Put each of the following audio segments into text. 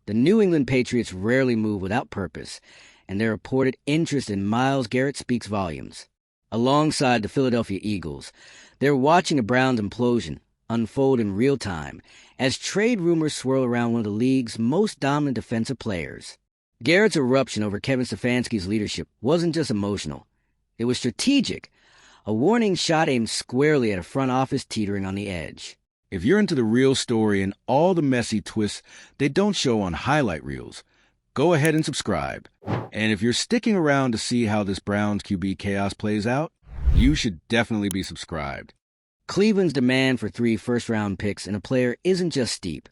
The New England Patriots rarely move without purpose, and their reported interest in Myles Garrett speaks volumes. Alongside the Philadelphia Eagles, they're watching a Browns implosion unfold in real time as trade rumors swirl around one of the league's most dominant defensive players. Garrett's eruption over Kevin Stefanski's leadership wasn't just emotional. It was strategic, a warning shot aimed squarely at a front office teetering on the edge. If you're into the real story and all the messy twists they don't show on highlight reels, go ahead and subscribe. And if you're sticking around to see how this Browns QB chaos plays out, you should definitely be subscribed. Cleveland's demand for 3 first-round picks in a player isn't just steep.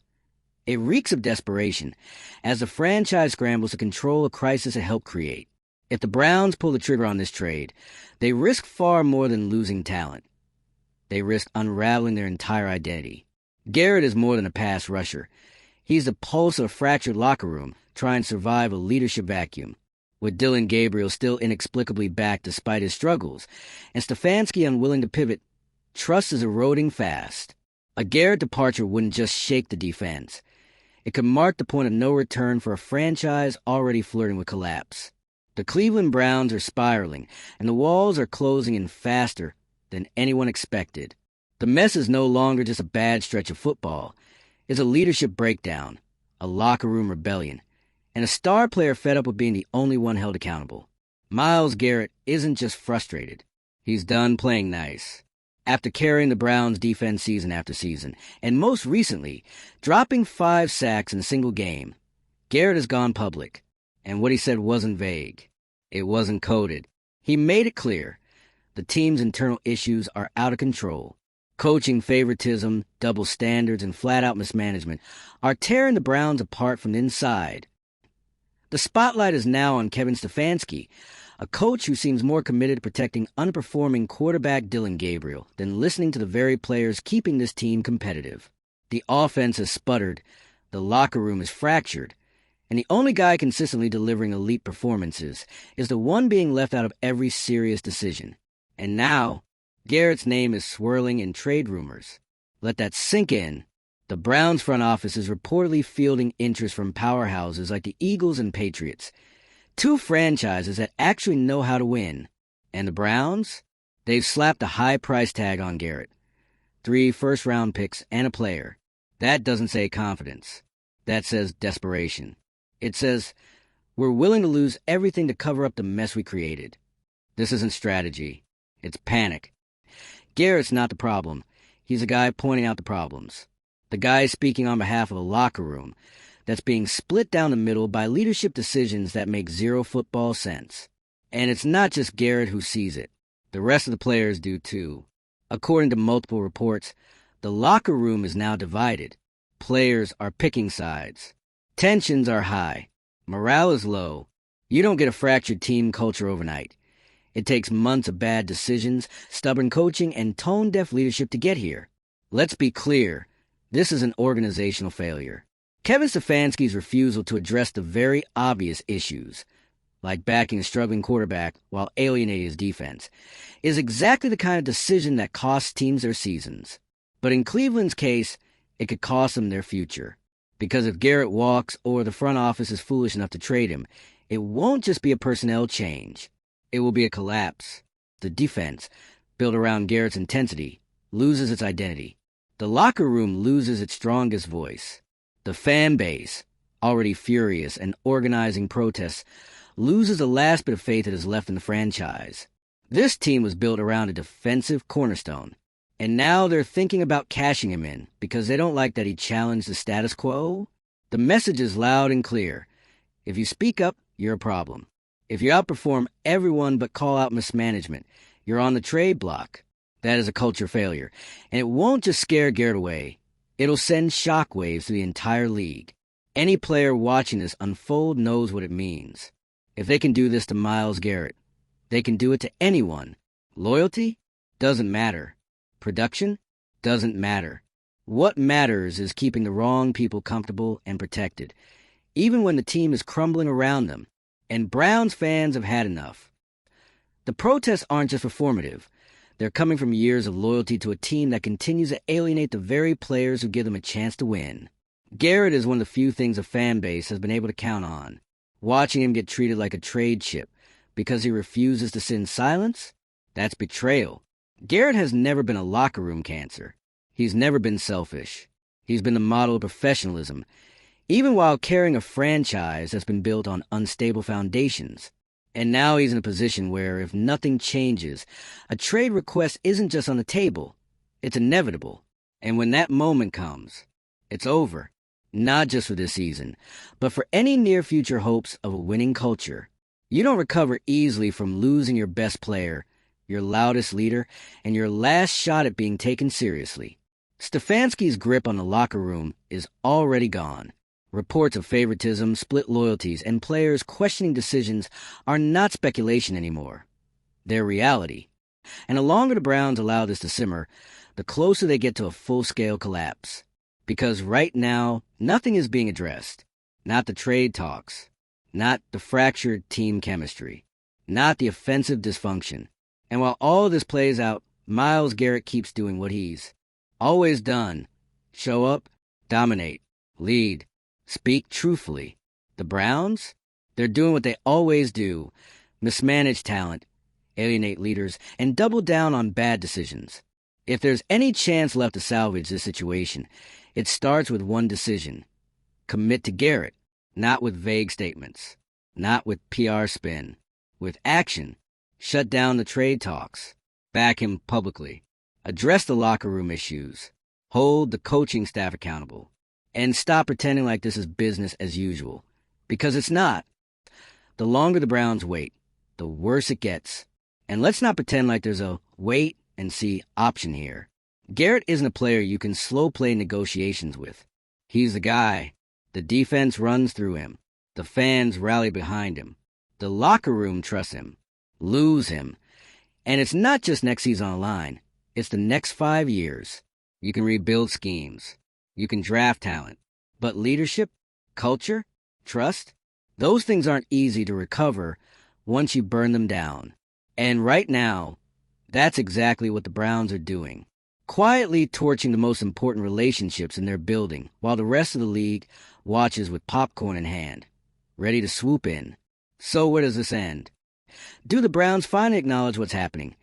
It reeks of desperation, as the franchise scrambles to control a crisis it helped create. If the Browns pull the trigger on this trade, they risk far more than losing talent. They risk unraveling their entire identity. Garrett is more than a pass rusher. He's the pulse of a fractured locker room, trying to survive a leadership vacuum. With Dillon Gabriel still inexplicably back despite his struggles, and Stefanski unwilling to pivot, trust is eroding fast. A Garrett departure wouldn't just shake the defense. It could mark the point of no return for a franchise already flirting with collapse. The Cleveland Browns are spiraling, and the walls are closing in faster than anyone expected. The mess is no longer just a bad stretch of football. It's a leadership breakdown, a locker room rebellion, and a star player fed up with being the only one held accountable. Myles Garrett isn't just frustrated. He's done playing nice. After carrying the Browns' defense season after season, and most recently, dropping 5 sacks in a single game, Garrett has gone public. And what he said wasn't vague. It wasn't coded. He made it clear. The team's internal issues are out of control. Coaching favoritism, double standards, and flat-out mismanagement are tearing the Browns apart from the inside. The spotlight is now on Kevin Stefanski, a coach who seems more committed to protecting underperforming quarterback Dillon Gabriel than listening to the very players keeping this team competitive. The offense has sputtered, the locker room is fractured, and the only guy consistently delivering elite performances is the one being left out of every serious decision. And now, Garrett's name is swirling in trade rumors. Let that sink in. The Browns front office is reportedly fielding interest from powerhouses like the Eagles and Patriots, 2 franchises that actually know how to win. And the Browns? They've slapped a high price tag on Garrett. 3 first-round picks and a player. That doesn't say confidence. That says desperation. It says, we're willing to lose everything to cover up the mess we created. This isn't strategy. It's panic. Garrett's not the problem. He's a guy pointing out the problems. The guy speaking on behalf of a locker room that's being split down the middle by leadership decisions that make zero football sense. And it's not just Garrett who sees it. The rest of the players do too. According to multiple reports, the locker room is now divided. Players are picking sides. Tensions are high. Morale is low. You don't get a fractured team culture overnight. It takes months of bad decisions, stubborn coaching, and tone-deaf leadership to get here. Let's be clear. This is an organizational failure. Kevin Stefanski's refusal to address the very obvious issues, like backing a struggling quarterback while alienating his defense, is exactly the kind of decision that costs teams their seasons. But in Cleveland's case, it could cost them their future. Because if Garrett walks or the front office is foolish enough to trade him, it won't just be a personnel change. It will be a collapse. The defense, built around Garrett's intensity, loses its identity. The locker room loses its strongest voice. The fan base, already furious and organizing protests, loses the last bit of faith it has left in the franchise. This team was built around a defensive cornerstone, and now they're thinking about cashing him in because they don't like that he challenged the status quo. The message is loud and clear. If you speak up, you're a problem. If you outperform everyone but call out mismanagement, you're on the trade block. That is a culture failure, and it won't just scare Garrett away. It'll send shockwaves through the entire league. Any player watching this unfold knows what it means. If they can do this to Myles Garrett, they can do it to anyone. Loyalty doesn't matter. Production doesn't matter. What matters is keeping the wrong people comfortable and protected, even when the team is crumbling around them. And Browns fans have had enough. The protests aren't just performative. They're coming from years of loyalty to a team that continues to alienate the very players who give them a chance to win. Garrett is one of the few things a fan base has been able to count on. Watching him get treated like a trade chip because he refuses to sit in silence, that's betrayal. Garrett has never been a locker room cancer. He's never been selfish. He's been the model of professionalism, even while carrying a franchise that's been built on unstable foundations. And now he's in a position where, if nothing changes, a trade request isn't just on the table, it's inevitable. And when that moment comes, it's over. Not just for this season, but for any near-future hopes of a winning culture. You don't recover easily from losing your best player, your loudest leader, and your last shot at being taken seriously. Stefanski's grip on the locker room is already gone. Reports of favoritism, split loyalties, and players questioning decisions are not speculation anymore. They're reality. And the longer the Browns allow this to simmer, the closer they get to a full-scale collapse. Because right now, nothing is being addressed. Not the trade talks. Not the fractured team chemistry. Not the offensive dysfunction. And while all of this plays out, Myles Garrett keeps doing what he's always done. Show up, dominate, lead, speak truthfully. The Browns? They're doing what they always do. Mismanage talent, alienate leaders, and double down on bad decisions. If there's any chance left to salvage this situation, it starts with one decision. Commit to Garrett, not with vague statements, not with PR spin, with action. Shut down the trade talks, back him publicly, address the locker room issues, hold the coaching staff accountable, and stop pretending like this is business as usual, because it's not. The longer the Browns wait, the worse it gets. And let's not pretend like there's a wait and see option here. Garrett isn't a player you can slow play negotiations with. He's the guy. The defense runs through him. The fans rally behind him. The locker room trusts him. Lose him. And it's not just next season on the line. It's the next 5 years. You can rebuild schemes. You can draft talent. But leadership, culture, trust, those things aren't easy to recover once you burn them down. And right now, that's exactly what the Browns are doing. Quietly torching the most important relationships in their building, while the rest of the league watches with popcorn in hand, ready to swoop in. So where does this end? Do the Browns finally acknowledge what's happening,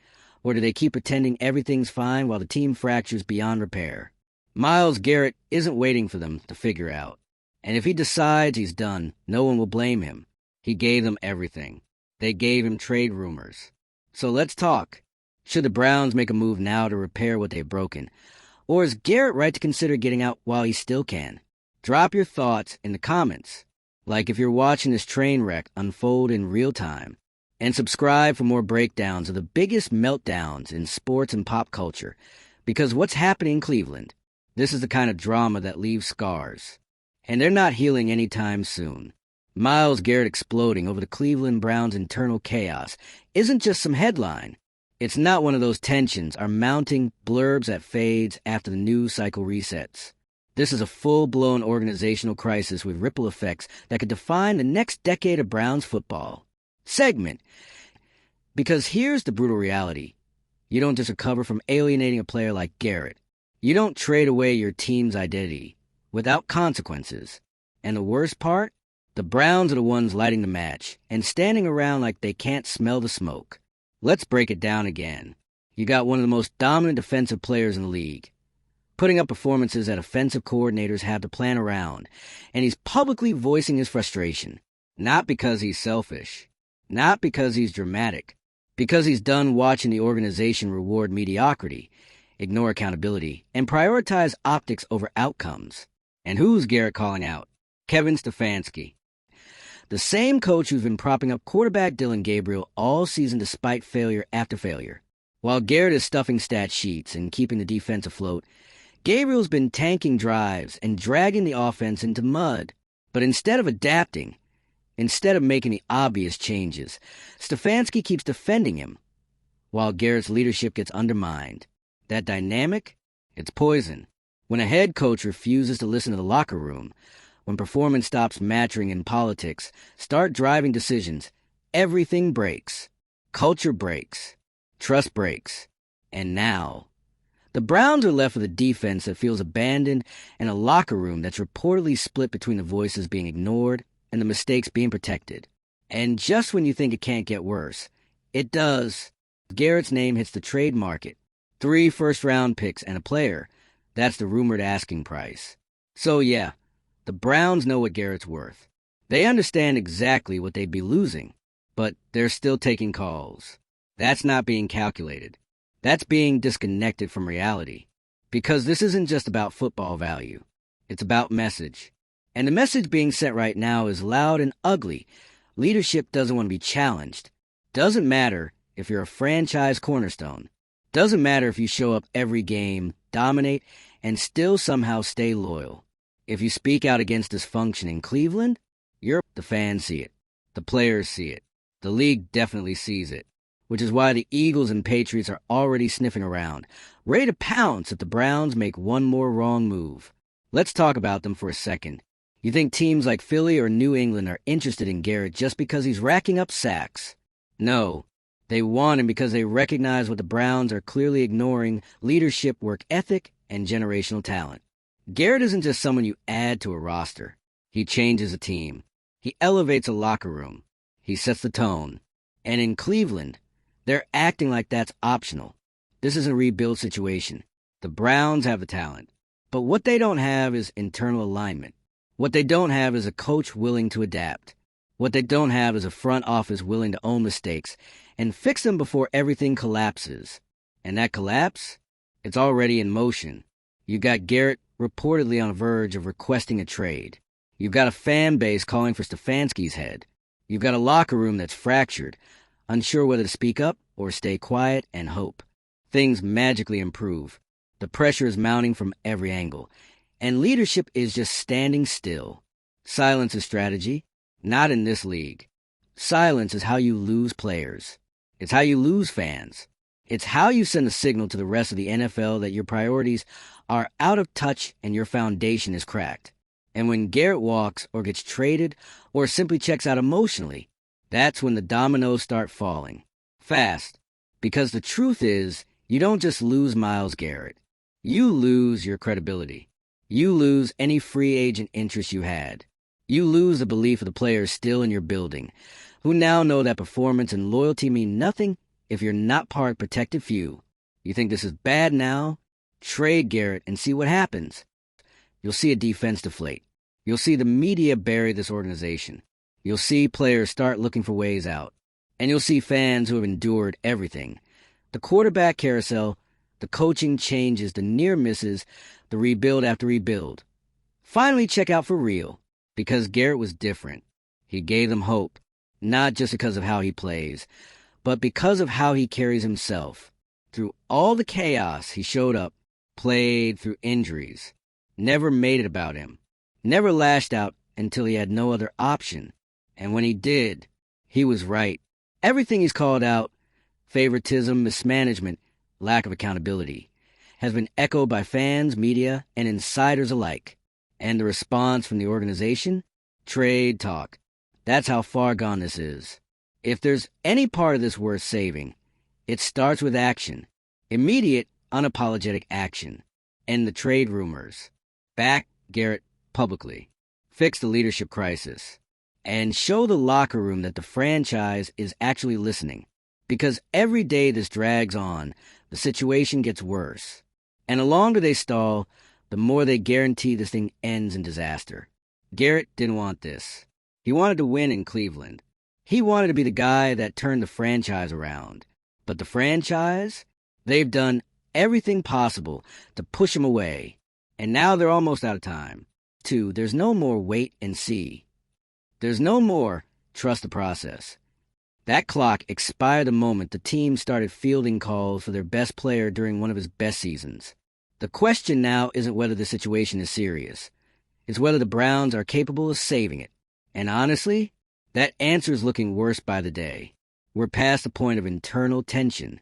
or do they keep pretending everything's fine while the team fractures beyond repair? Myles Garrett isn't waiting for them to figure out. And if he decides he's done, no one will blame him. He gave them everything. They gave him trade rumors. So let's talk. Should the Browns make a move now to repair what they've broken? Or is Garrett right to consider getting out while he still can? Drop your thoughts in the comments, like if you're watching this train wreck unfold in real time. And subscribe for more breakdowns of the biggest meltdowns in sports and pop culture. Because what's happening in Cleveland, this is the kind of drama that leaves scars. And they're not healing anytime soon. Myles Garrett exploding over the Cleveland Browns' internal chaos isn't just some headline. It's not one of those tensions or mounting blurbs that fades after the news cycle resets. This is a full-blown organizational crisis with ripple effects that could define the next decade of Browns football. Segment. Because here's the brutal reality. You don't just recover from alienating a player like Garrett. You don't trade away your team's identity without consequences. And the worst part? The Browns are the ones lighting the match and standing around like they can't smell the smoke. Let's break it down again. You got one of the most dominant defensive players in the league, putting up performances that offensive coordinators have to plan around, and he's publicly voicing his frustration. Not because he's selfish, not because he's dramatic, because he's done watching the organization reward mediocrity, ignore accountability, and prioritize optics over outcomes. And who's Garrett calling out? Kevin Stefanski. The same coach who's been propping up quarterback Dylan Gabriel all season despite failure after failure. While Garrett is stuffing stat sheets and keeping the defense afloat, Gabriel's been tanking drives and dragging the offense into mud. But instead of adapting, instead of making the obvious changes, Stefanski keeps defending him, while Garrett's leadership gets undermined. That dynamic? It's poison. When a head coach refuses to listen to the locker room, when performance stops matching in politics, start driving decisions, everything breaks. Culture breaks. Trust breaks. And now, The Browns are left with a defense that feels abandoned and a locker room that's reportedly split between the voices being ignored and the mistakes being protected. And just when you think it can't get worse, it does. Garrett's name hits the trade market. 3 first-round picks and a player. That's the rumored asking price. So yeah, the Browns know what Garrett's worth. They understand exactly what they'd be losing, but they're still taking calls. That's not being calculated. That's being disconnected from reality. Because this isn't just about football value. It's about message. And the message being sent right now is loud and ugly. Leadership doesn't want to be challenged. Doesn't matter if you're a franchise cornerstone. Doesn't matter if you show up every game, dominate, and still somehow stay loyal. If you speak out against dysfunction in Cleveland, the fans see it. The players see it. The league definitely sees it. Which is why the Eagles and Patriots are already sniffing around, ready to pounce if the Browns make one more wrong move. Let's talk about them for a second. You think teams like Philly or New England are interested in Garrett just because he's racking up sacks? No. They want him because they recognize what the Browns are clearly ignoring: leadership, work ethic, and generational talent. Garrett isn't just someone you add to a roster. He changes a team. He elevates a locker room. He sets the tone. And in Cleveland, they're acting like that's optional. This is a rebuild situation. The Browns have the talent. But what they don't have is internal alignment. What they don't have is a coach willing to adapt. What they don't have is a front office willing to own mistakes and fix them before everything collapses. And that collapse? It's already in motion. You got Garrett reportedly on the verge of requesting a trade. You've got a fan base calling for Stefanski's head. You've got a locker room that's fractured, unsure whether to speak up or stay quiet and hope. Things magically improve. The pressure is mounting from every angle, and leadership is just standing still. Silence is strategy, not in this league. Silence is how you lose players. It's how you lose fans. It's how you send a signal to the rest of the NFL that your priorities are out of touch and your foundation is cracked. And when Garrett walks or gets traded or simply checks out emotionally, that's when the dominoes start falling. Fast. Because the truth is, you don't just lose Myles Garrett. You lose your credibility. You lose any free agent interest you had. You lose the belief of the players still in your building, who now know that performance and loyalty mean nothing if you're not part of protected few. You think this is bad now? Trade Garrett and see what happens. You'll see a defense deflate. You'll see the media bury this organization. You'll see players start looking for ways out. And you'll see fans who have endured everything. The quarterback carousel, the coaching changes, the near misses, the rebuild after rebuild. Finally check out for real, because Garrett was different. He gave them hope, not just because of how he plays, but because of how he carries himself. Through all the chaos, he showed up, played through injuries, never made it about him, never lashed out until he had no other option. And when he did, he was right. Everything he's called out, favoritism, mismanagement, lack of accountability, has been echoed by fans, media, and insiders alike. And the response from the organization? Trade talk. That's how far gone this is. If there's any part of this worth saving, it starts with action. Immediate, unapologetic action. End the trade rumors. Back Garrett publicly. Fix the leadership crisis. And show the locker room that the franchise is actually listening. Because every day this drags on, the situation gets worse. And the longer they stall, the more they guarantee this thing ends in disaster. Garrett didn't want this. He wanted to win in Cleveland. He wanted to be the guy that turned the franchise around. But the franchise? They've done everything possible to push him away. And now they're almost out of time. 2, there's no more wait and see. There's no more trust the process. That clock expired the moment the team started fielding calls for their best player during one of his best seasons. The question now isn't whether the situation is serious. It's whether the Browns are capable of saving it. And honestly, that answer is looking worse by the day. We're past the point of internal tension.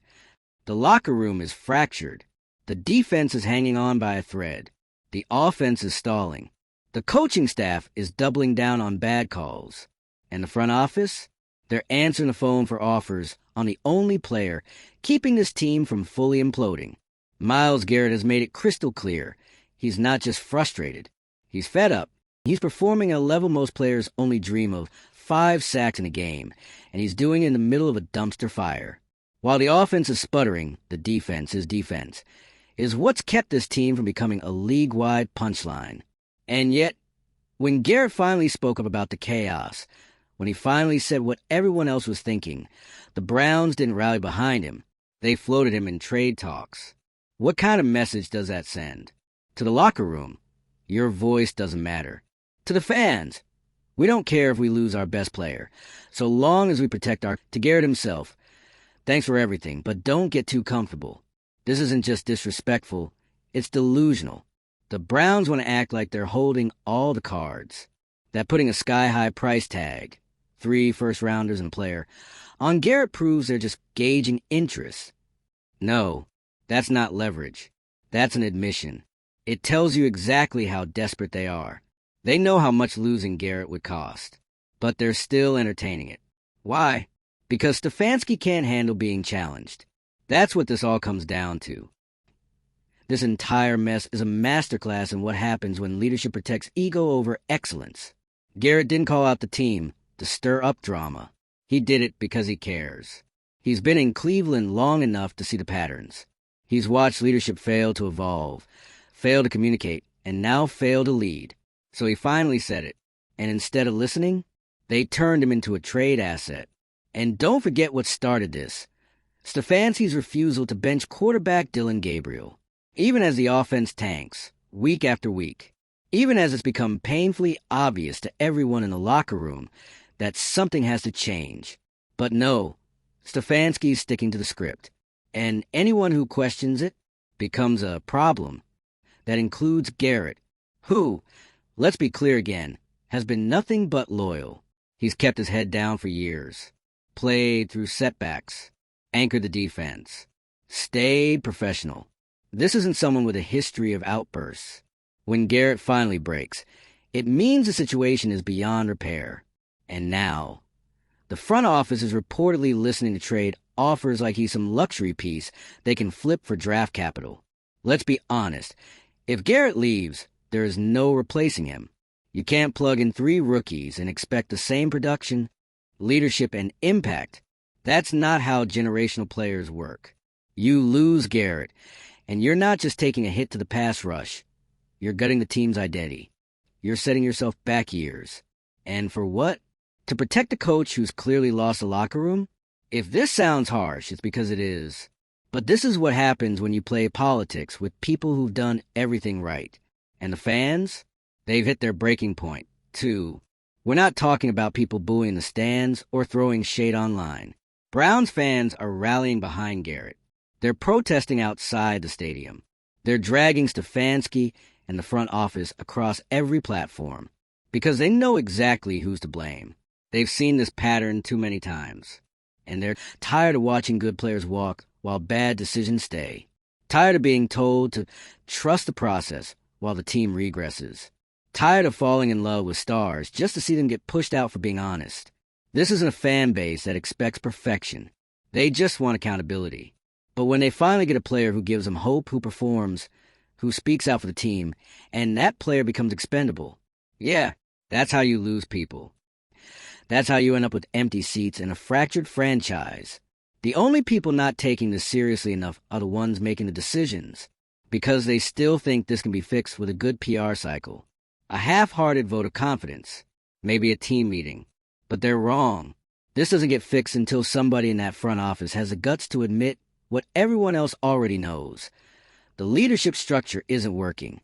The locker room is fractured. The defense is hanging on by a thread. The offense is stalling. The coaching staff is doubling down on bad calls. And the front office? They're answering the phone for offers on the only player keeping this team from fully imploding. Myles Garrett has made it crystal clear. He's not just frustrated. He's fed up. He's performing at a level most players only dream of, 5 sacks in a game, and he's doing it in the middle of a dumpster fire. While the offense is sputtering, the defense is what's kept this team from becoming a league-wide punchline. And yet, when Garrett finally spoke up about the chaos, when he finally said what everyone else was thinking, the Browns didn't rally behind him. They floated him in trade talks. What kind of message does that send? To the locker room, your voice doesn't matter. To the fans, we don't care if we lose our best player, so long as we protect To Garrett himself, thanks for everything, but don't get too comfortable. This isn't just disrespectful, it's delusional. The Browns want to act like they're holding all the cards, that putting a sky-high price tag, 3 first-rounders and a player, on Garrett proves they're just gauging interest. No, that's not leverage. That's an admission. It tells you exactly how desperate they are. They know how much losing Garrett would cost, but they're still entertaining it. Why? Because Stefanski can't handle being challenged. That's what this all comes down to. This entire mess is a masterclass in what happens when leadership protects ego over excellence. Garrett didn't call out the team to stir up drama. He did it because he cares. He's been in Cleveland long enough to see the patterns. He's watched leadership fail to evolve, fail to communicate, and now fail to lead. So he finally said it, and instead of listening, they turned him into a trade asset. And don't forget what started this. Stefanski's refusal to bench quarterback Dylan Gabriel. Even as the offense tanks, week after week, even as it's become painfully obvious to everyone in the locker room that something has to change. But no, Stefanski's sticking to the script, and anyone who questions it becomes a problem. That includes Garrett, who, let's be clear again, has been nothing but loyal. He's kept his head down for years, played through setbacks, anchored the defense, stayed professional. This isn't someone with a history of outbursts. When Garrett finally breaks, it means the situation is beyond repair. And now, the front office is reportedly listening to trade offers like he's some luxury piece they can flip for draft capital. Let's be honest. If Garrett leaves, there is no replacing him. You can't plug in 3 rookies and expect the same production, leadership, and impact. That's not how generational players work. You lose Garrett, and you're not just taking a hit to the pass rush. You're gutting the team's identity. You're setting yourself back years. And for what? To protect a coach who's clearly lost the locker room? If this sounds harsh, it's because it is. But this is what happens when you play politics with people who've done everything right. And the fans? They've hit their breaking point, too. We're not talking about people booing in the stands or throwing shade online. Browns fans are rallying behind Garrett. They're protesting outside the stadium. They're dragging Stefanski and the front office across every platform because they know exactly who's to blame. They've seen this pattern too many times. And they're tired of watching good players walk while bad decisions stay. Tired of being told to trust the process while the team regresses. Tired of falling in love with stars just to see them get pushed out for being honest. This isn't a fan base that expects perfection. They just want accountability. But when they finally get a player who gives them hope, who performs, who speaks out for the team, and that player becomes expendable, yeah, that's how you lose people. That's how you end up with empty seats and a fractured franchise. The only people not taking this seriously enough are the ones making the decisions, because they still think this can be fixed with a good PR cycle. A half-hearted vote of confidence, maybe a team meeting. But they're wrong. This doesn't get fixed until somebody in that front office has the guts to admit what everyone else already knows. The leadership structure isn't working.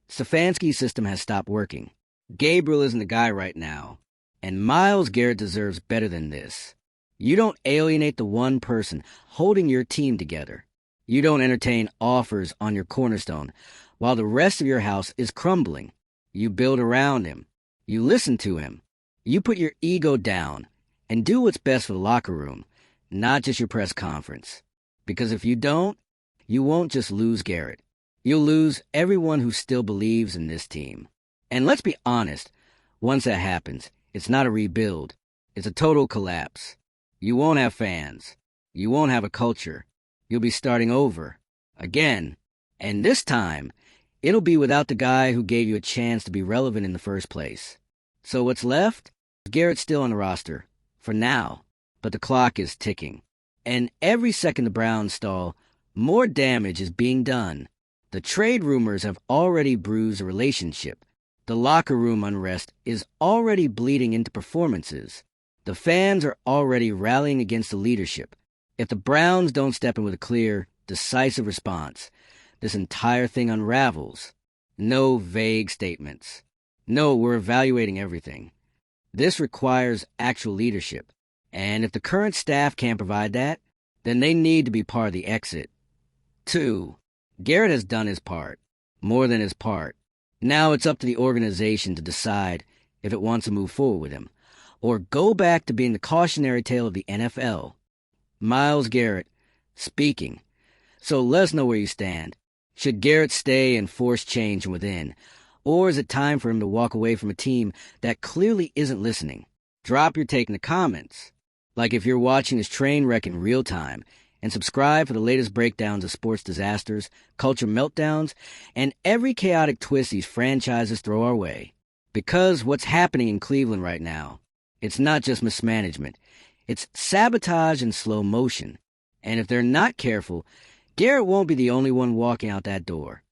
Stefanski's system has stopped working. Gabriel isn't the guy right now. And Myles Garrett deserves better than this. You don't alienate the one person holding your team together. You don't entertain offers on your cornerstone while the rest of your house is crumbling. You build around him. You listen to him. You put your ego down and do what's best for the locker room, not just your press conference. Because if you don't, you won't just lose Garrett. You'll lose everyone who still believes in this team. And let's be honest, once that happens, it's not a rebuild. It's a total collapse. You won't have fans. You won't have a culture. You'll be starting over. Again. And this time, it'll be without the guy who gave you a chance to be relevant in the first place. So what's left? Garrett's still on the roster. For now. But the clock is ticking. And every second the Browns stall, more damage is being done. The trade rumors have already bruised a relationship. The locker room unrest is already bleeding into performances. The fans are already rallying against the leadership. If the Browns don't step in with a clear, decisive response, this entire thing unravels. No vague statements. No, we're evaluating everything. This requires actual leadership. And if the current staff can't provide that, then they need to be part of the exit. 2. Garrett has done his part. More than his part. Now it's up to the organization to decide if it wants to move forward with him, or go back to being the cautionary tale of the NFL. Myles Garrett, speaking. So let us know where you stand. Should Garrett stay and force change from within? Or is it time for him to walk away from a team that clearly isn't listening? Drop your take in the comments. Like if you're watching this train wreck in real time, and subscribe for the latest breakdowns of sports disasters, culture meltdowns, and every chaotic twist these franchises throw our way. Because what's happening in Cleveland right now, it's not just mismanagement. It's sabotage in slow motion. And if they're not careful, Garrett won't be the only one walking out that door.